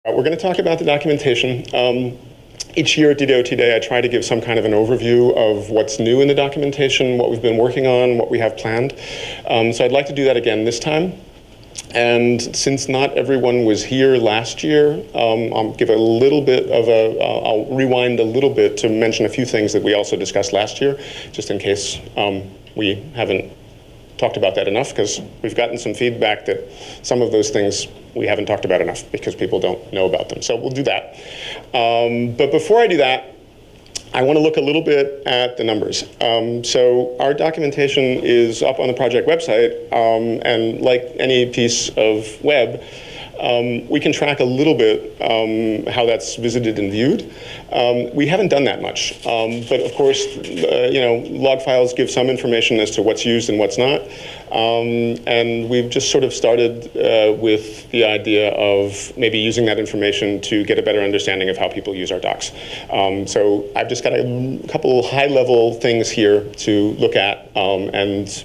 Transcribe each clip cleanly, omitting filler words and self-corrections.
We're going to talk about the documentation. Each year at DITA-OT Day, I try to give some kind of an overview of what's new in the documentation, what we've been working on, what we have planned. So I'd like to do that again this time. And since not everyone was here last year, I'll give a little bit of I'll rewind a little bit to mention a few things that we also discussed last year, just in case we haven't talked about that enough, because we've gotten some feedback that some of those things we haven't talked about enough because people don't know about them. So we'll do that. But before I do that, I want to look a little bit at the numbers. So our documentation is up on the project website, and like any piece of web, we can track a little bit how that's visited and viewed. We haven't done that much, but of course, log files give some information as to what's used and what's not. And we've just sort of started with the idea of maybe using that information to get a better understanding of how people use our docs. So I've just got a couple high-level things here to look at and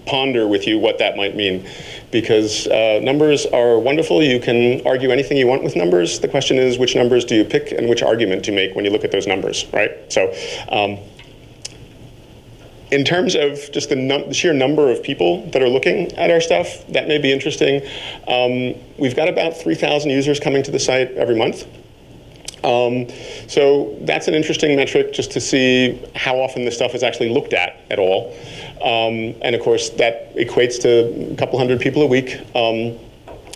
ponder with you what that might mean. Because numbers are wonderful. You can argue anything you want with numbers. The question is, which numbers do you pick and which argument do you make when you look at those numbers, right? So in terms of just the sheer number of people that are looking at our stuff, that may be interesting. We've got about 3,000 users coming to the site every month. So that's an interesting metric just to see how often this stuff is actually looked at all. And of course, that equates to a couple hundred people a week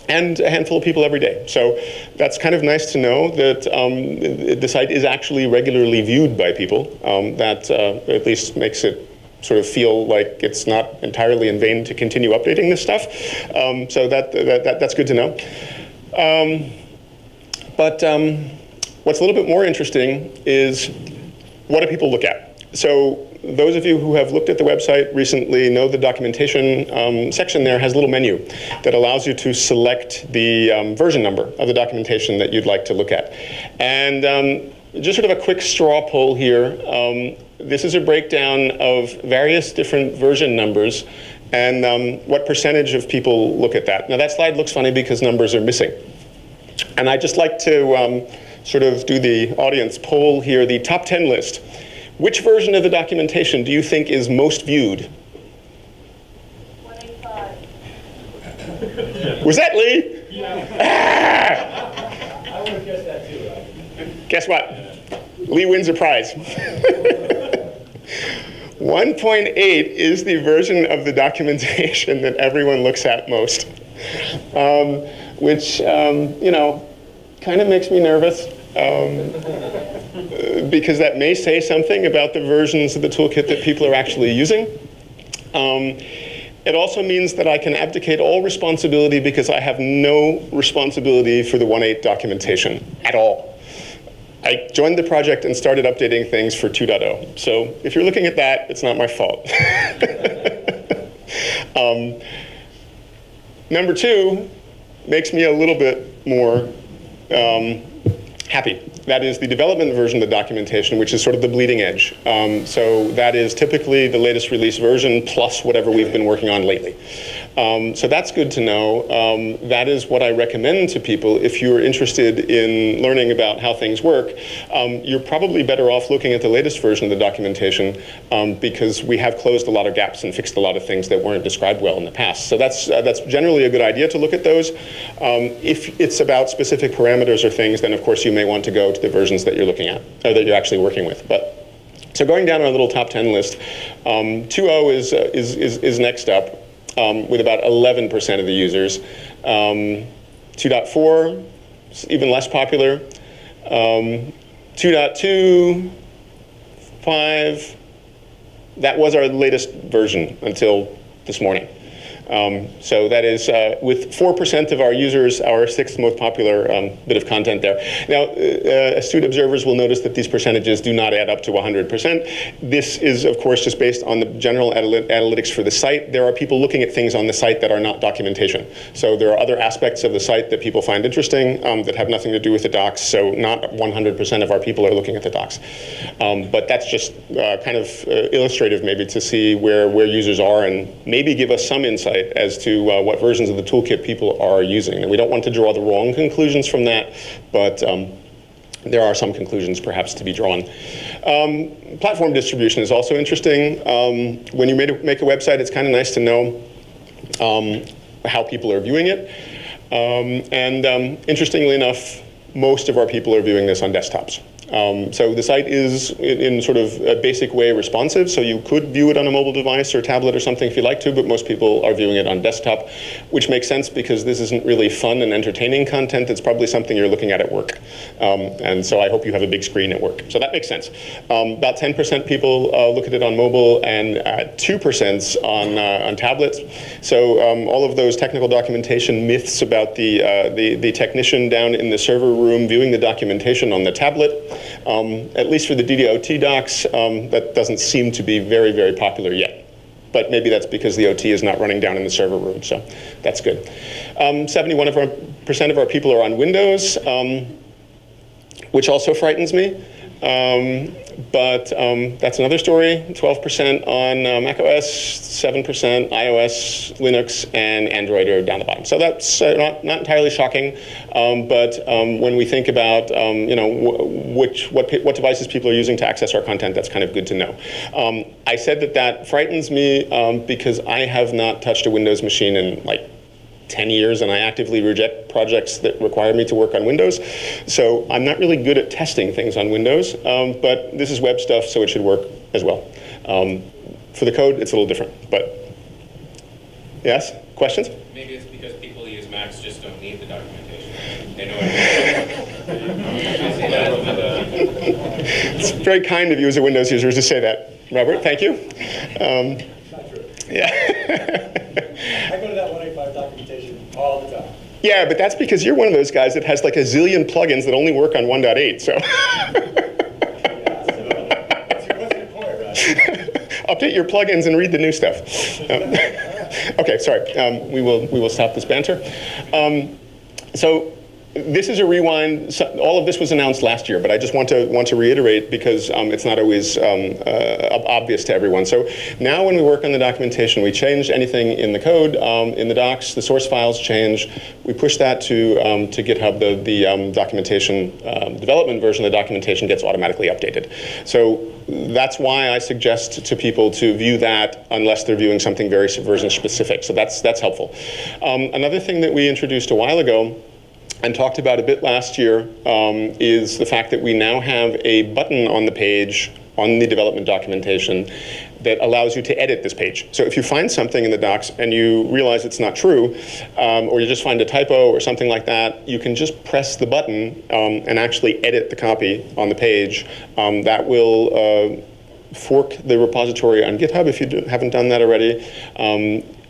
and a handful of people every day. So that's kind of nice to know that the site is actually regularly viewed by people. That at least makes it sort of feel like it's not entirely in vain to continue updating this stuff. So that's good to know. But what's a little bit more interesting is what do people look at? So those of you who have looked at the website recently know the documentation section there has a little menu that allows you to select the version number of the documentation that you'd like to look at. And just sort of a quick straw poll here. This is a breakdown of various different version numbers and what percentage of people look at that. Now that slide looks funny because numbers are missing. And I'd just like to sort of do the audience poll here, the top 10 list. Which version of the documentation do you think is most viewed? 185. Was that Lee? Yeah. Ah! I would have guessed that too, right? Guess what? Lee wins a prize. 1.8 is the version of the documentation that everyone looks at most, which, kind of makes me nervous. Because that may say something about the versions of the toolkit that people are actually using. It also means that I can abdicate all responsibility because I have no responsibility for the 1.8 documentation at all. I joined the project and started updating things for 2.0. So if you're looking at that, it's not my fault. Number 2 makes me a little bit more happy. That is the development version of the documentation, which is sort of the bleeding edge. So that is typically the latest release version plus whatever we've been working on lately. So that's good to know. That is what I recommend to people if you're interested in learning about how things work. You're probably better off looking at the latest version of the documentation because we have closed a lot of gaps and fixed a lot of things that weren't described well in the past. So that's generally a good idea to look at those. If it's about specific parameters or things, then of course you may want to go to the versions that you're looking at, or that you're actually working with. But so going down our little top 10 list, 2.0 is next up with about 11% of the users. 2.4 is even less popular. 2.2, 5, that was our latest version until this morning. So that is, with 4% of our users, our 6th most popular bit of content there. Now, astute observers will notice that these percentages do not add up to 100%. This is, of course, just based on the general analytics for the site. There are people looking at things on the site that are not documentation. So there are other aspects of the site that people find interesting that have nothing to do with the docs. So not 100% of our people are looking at the docs. But that's just kind of illustrative maybe to see where users are and maybe give us some insight website as to what versions of the toolkit people are using. And we don't want to draw the wrong conclusions from that, but there are some conclusions perhaps to be drawn. Platform distribution is also interesting. When you make a website, it's kind of nice to know how people are viewing it. Interestingly enough, most of our people are viewing this on desktops. So the site is, in sort of a basic way, responsive, so you could view it on a mobile device or tablet or something if you like to, but most people are viewing it on desktop, which makes sense because this isn't really fun and entertaining content. It's probably something you're looking at work. And so I hope you have a big screen at work. So that makes sense. About 10% people look at it on mobile and 2% on tablets. So all of those technical documentation myths about the technician down in the server room viewing the documentation on the tablet, at least for the DITA-OT docs, that doesn't seem to be very, very popular yet. But maybe that's because the OT is not running down in the server room, so that's good. 71% of our people are on Windows, which also frightens me. But that's another story. 12% on Mac OS, 7% iOS, Linux, and Android are down the bottom. So that's not entirely shocking. But when we think about what devices people are using to access our content, that's kind of good to know. I said that frightens me because I have not touched a Windows machine in like 10 years, and I actively reject projects that require me to work on Windows. So I'm not really good at testing things on Windows, but this is web stuff, so it should work as well. For the code, it's a little different, but yes, questions? Maybe it's because people who use Macs just don't need the documentation. They know it. It's very kind of you as a Windows user to say that, Robert, thank you. Not true. Yeah. I go to that 185 documentation all the time. Yeah, but that's because you're one of those guys that has like a zillion plugins that only work on 1.8, so. Yeah, so what's your point, right? Update your plugins and read the new stuff. Okay, sorry. We will stop this banter. So this is a rewind. So all of this was announced last year, but I just want to reiterate because it's not always obvious to everyone. So now when we work on the documentation, we change anything in the code, in the docs, the source files change. We push that to GitHub. The documentation development version of the documentation gets automatically updated. So that's why I suggest to people to view that unless they're viewing something very version specific. So that's helpful. Another thing that we introduced a while ago and talked about a bit last year is the fact that we now have a button on the page, on the development documentation, that allows you to edit this page. So if you find something in the docs and you realize it's not true, or you just find a typo or something like that, you can just press the button and actually edit the copy on the page. That will fork the repository on GitHub if you haven't done that already.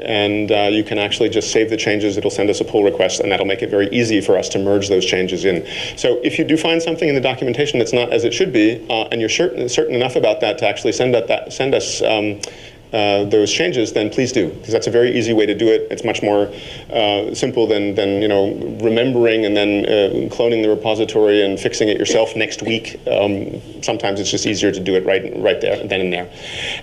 And you can actually just save the changes. It'll send us a pull request, and that'll make it very easy for us to merge those changes in. So if you do find something in the documentation that's not as it should be, and you're certain enough about that to actually send us those changes, then please do, because that's a very easy way to do it. It's much more simple than remembering and then cloning the repository and fixing it yourself next week. Sometimes it's just easier to do it right there, then and there.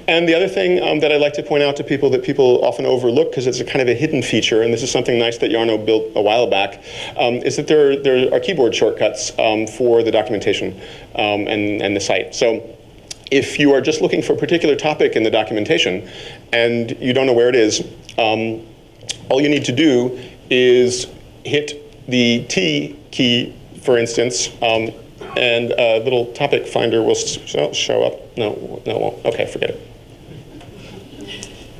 And the other thing that I'd like to point out to people that people often overlook, because it's a kind of a hidden feature, and this is something nice that Jarno built a while back, is that there are keyboard shortcuts for the documentation and the site. So if you are just looking for a particular topic in the documentation and you don't know where it is, all you need to do is hit the T key, for instance, and a little topic finder will show up. No, it won't. Okay, forget it.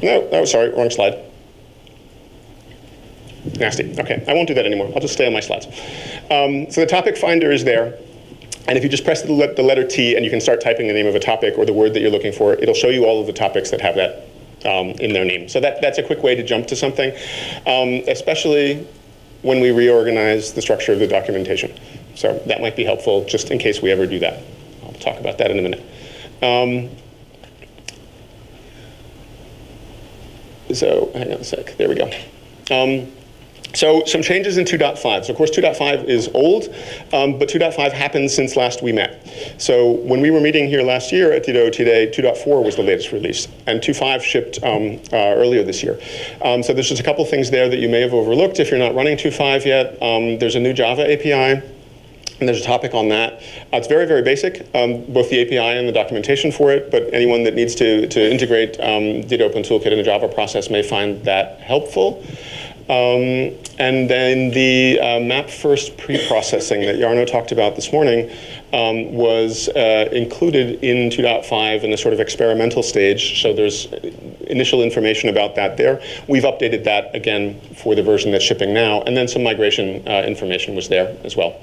No, sorry, wrong slide. Nasty. Okay, I won't do that anymore. I'll just stay on my slides. So the topic finder is there. And if you just press the letter T and you can start typing the name of a topic or the word that you're looking for, it'll show you all of the topics that have that in their name. So that's a quick way to jump to something, especially when we reorganize the structure of the documentation. So that might be helpful just in case we ever do that. I'll talk about that in a minute. So hang on a sec. There we go. So some changes in 2.5. So of course 2.5 is old, but 2.5 happened since last we met. So when we were meeting here last year at DITA-OT Day, 2.4 was the latest release, and 2.5 shipped earlier this year. So there's just a couple things there that you may have overlooked if you're not running 2.5 yet. There's a new Java API. And there's a topic on that. It's very, very basic, both the API and the documentation for it, but anyone that needs to integrate DITA Open Toolkit in a Java process may find that helpful. And then the map first pre-processing that Jarno talked about this morning was included in 2.5 in a sort of experimental stage. So there's initial information about that there. We've updated that again for the version that's shipping now. And then some migration information was there as well.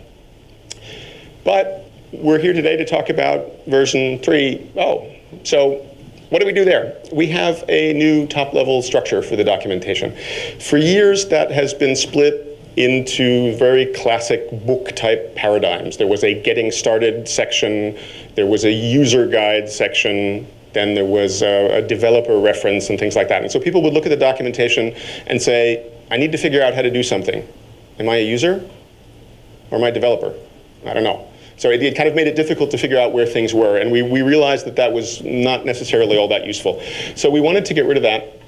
But we're here today to talk about version 3.0. So what do we do there? We have a new top-level structure for the documentation. For years, that has been split into very classic book-type paradigms. There was a getting started section, there was a user guide section, then there was a developer reference and things like that. And so people would look at the documentation and say, I need to figure out how to do something. Am I a user or am I a developer? I don't know. So it kind of made it difficult to figure out where things were, and we realized that that was not necessarily all that useful. So we wanted to get rid of that,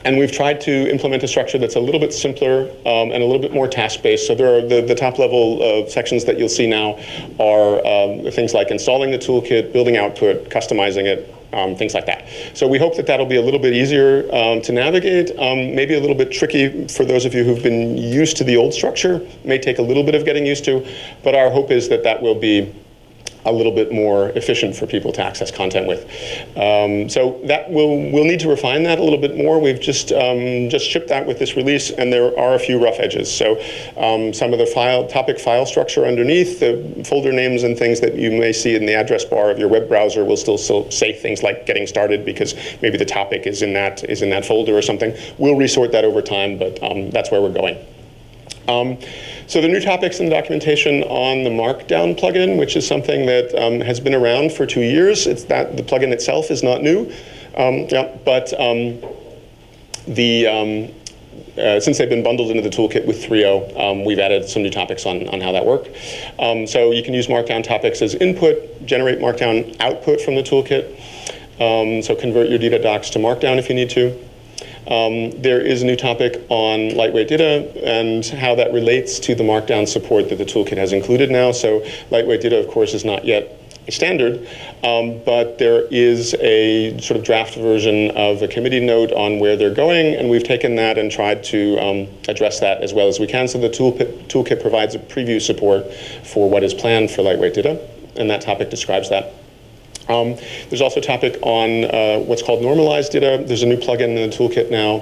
and we've tried to implement a structure that's a little bit simpler and a little bit more task-based. So there are the top-level sections that you'll see now are things like installing the toolkit, building output, customizing it, things like that. So we hope that that'll be a little bit easier to navigate, maybe a little bit tricky for those of you who've been used to the old structure. May take a little bit of getting used to, but our hope is that that will be a little bit more efficient for people to access content with. So that we'll need to refine that a little bit more. We've just shipped that with this release, and there are a few rough edges. So some of the topic file structure underneath, the folder names and things that you may see in the address bar of your web browser will still say things like getting started because maybe the topic is in that folder or something. We'll resort that over time, but that's where we're going. So the new topics in the documentation on the Markdown plugin, which is something that has been around for 2 years. It's that the plugin itself is not new, but since they've been bundled into the toolkit with 3.0, we've added some new topics on how that works. So you can use Markdown topics as input, generate Markdown output from the toolkit. So convert your DITA docs to Markdown if you need to. There is a new topic on lightweight DITA and how that relates to the Markdown support that the toolkit has included now. So lightweight DITA, of course, is not yet a standard, but there is a sort of draft version of a committee note on where they're going, and we've taken that and tried to address that as well as we can. So the toolkit provides a preview support for what is planned for lightweight DITA, and that topic describes that. There's also a topic on what's called normalized DITA. There's a new plugin in the toolkit now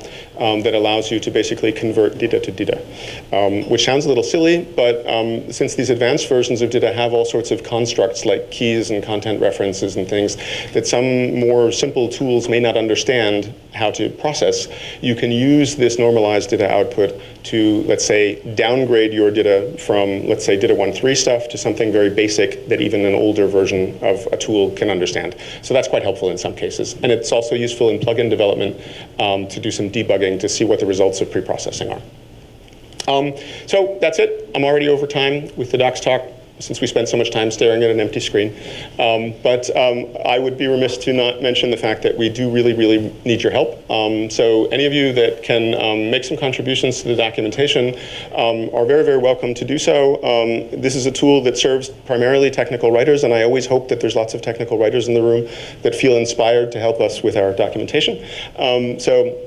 that allows you to basically convert DITA to DITA, which sounds a little silly, but since these advanced versions of DITA have all sorts of constructs like keys and content references and things that some more simple tools may not understand how to process, you can use this normalized DITA output to, let's say, downgrade your DITA from, let's say, DITA 1.3 stuff to something very basic that even an older version of a tool can understand. So that's quite helpful in some cases. And it's also useful in plugin development to do some debugging to see what the results of pre-processing are. So that's it. I'm already over time with the docs talk, since we spent so much time staring at an empty screen. But I would be remiss to not mention the fact that we do really, really need your help. So any of you that can make some contributions to the documentation are very, very welcome to do so. This is a tool that serves primarily technical writers, and I always hope that there's lots of technical writers in the room that feel inspired to help us with our documentation. So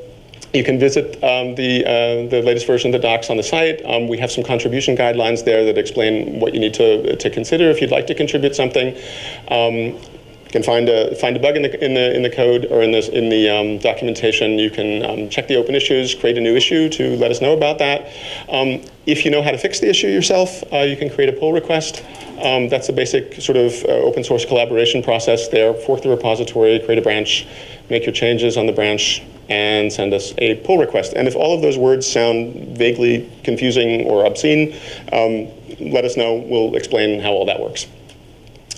you can visit the latest version of the docs on the site. We have some contribution guidelines there that explain what you need to consider if you'd like to contribute something. You can find a bug in the code or in the documentation. You can check the open issues, create a new issue to let us know about that. If you know how to fix the issue yourself, you can create a pull request. That's a basic sort of open source collaboration process there. Fork the repository, create a branch, make your changes on the branch, and send us a pull request. And if all of those words sound vaguely confusing or obscene, let us know. We'll explain how all that works.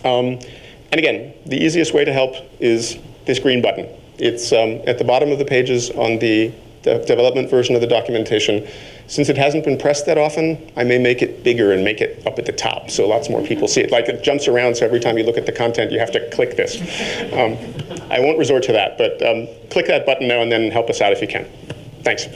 And again, the easiest way to help is this green button. It's at the bottom of the pages on the development version of the documentation. Since it hasn't been pressed that often, I may make it bigger and make it up at the top so lots more people see it. Like it jumps around, so every time you look at the content, you have to click this. I won't resort to that, but click that button now and then and help us out if you can. Thanks.